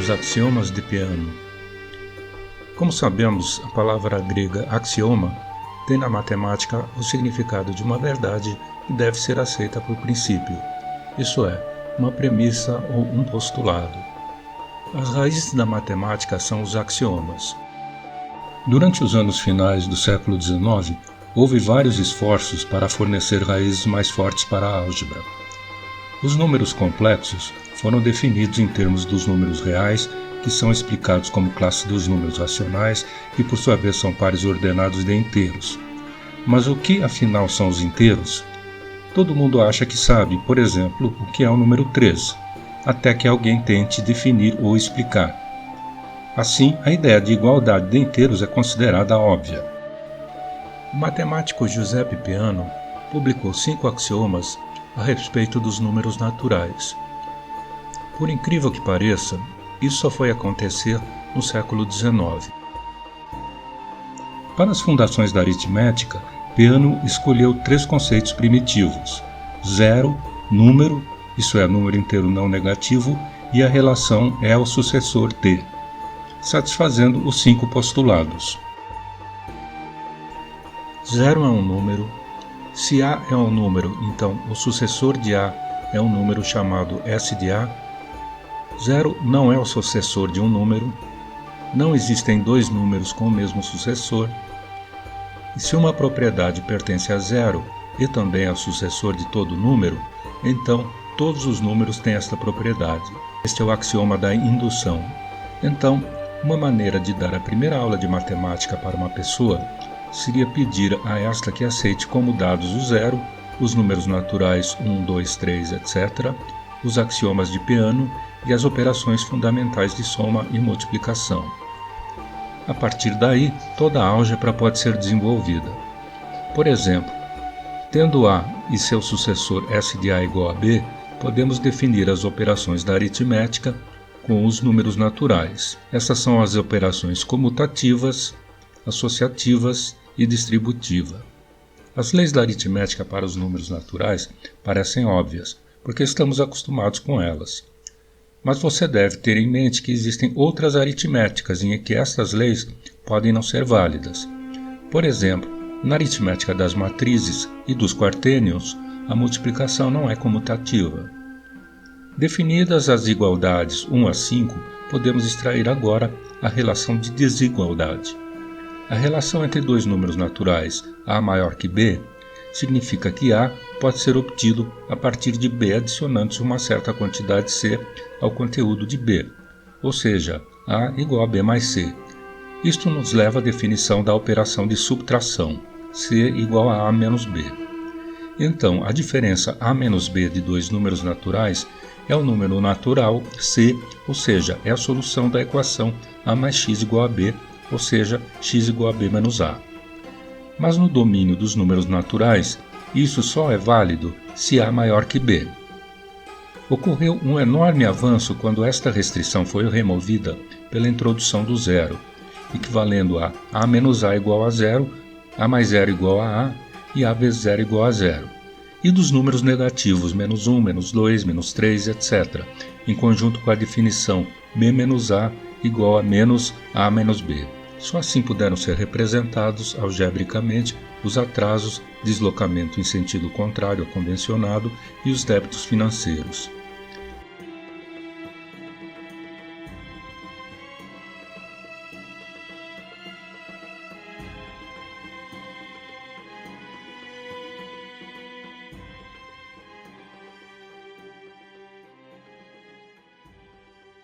Os axiomas de Peano. Como sabemos, a palavra grega axioma tem na matemática o significado de uma verdade que deve ser aceita por princípio, isso é, uma premissa ou um postulado. As raízes da matemática são os axiomas. Durante os anos finais do século XIX, houve vários esforços para fornecer raízes mais fortes para a álgebra. Os números complexos foram definidos em termos dos números reais, que são explicados como classe dos números racionais e por sua vez são pares ordenados de inteiros. Mas o que afinal são os inteiros? Todo mundo acha que sabe, por exemplo, o que é o número 3, até que alguém tente definir ou explicar. Assim, a ideia de igualdade de inteiros é considerada óbvia. O matemático Giuseppe Peano publicou 5 axiomas a respeito dos números naturais. Por incrível que pareça, isso só foi acontecer no século XIX. Para as fundações da aritmética, Peano escolheu 3 conceitos primitivos: zero, número, isso é, número inteiro não negativo, e a relação é o sucessor de, satisfazendo os 5 postulados. Zero é um número. Se A é um número, então o sucessor de A é um número chamado S de A. Zero não é o sucessor de um número. Não existem 2 números com o mesmo sucessor. E se uma propriedade pertence a zero e também é o sucessor de todo número, então todos os números têm esta propriedade. Este é o axioma da indução. Então, uma maneira de dar a primeira aula de matemática para uma pessoa seria pedir a esta que aceite como dados o zero, os números naturais 1, 2, 3, etc., os axiomas de Peano e as operações fundamentais de soma e multiplicação. A partir daí, toda a álgebra pode ser desenvolvida. Por exemplo, tendo A e seu sucessor S de A igual a B, podemos definir as operações da aritmética com os números naturais. Essas são as operações comutativas, associativas e distributiva. As leis da aritmética para os números naturais parecem óbvias, porque estamos acostumados com elas. Mas você deve ter em mente que existem outras aritméticas em que estas leis podem não ser válidas. Por exemplo, na aritmética das matrizes e dos quaternions, a multiplicação não é comutativa. Definidas as igualdades 1 a 5, podemos extrair agora a relação de desigualdade. A relação entre 2 números naturais, A maior que B, significa que A pode ser obtido a partir de B adicionando-se uma certa quantidade C ao conteúdo de B, ou seja, A igual a B mais C. Isto nos leva à definição da operação de subtração, C igual a A menos B. Então, a diferença A menos B de 2 números naturais é o número natural C, ou seja, é a solução da equação A mais x igual a B, ou seja, x igual a B menos A. Mas no domínio dos números naturais, isso só é válido se A maior que B. Ocorreu um enorme avanço quando esta restrição foi removida pela introdução do zero, equivalendo a A menos A igual a zero, A mais zero igual a A e A vezes zero igual a zero, e dos números negativos menos 1, menos 2, menos 3, etc., em conjunto com a definição B menos A igual a menos A menos B. Só assim puderam ser representados algebricamente os atrasos, deslocamento em sentido contrário ao convencionado e os débitos financeiros.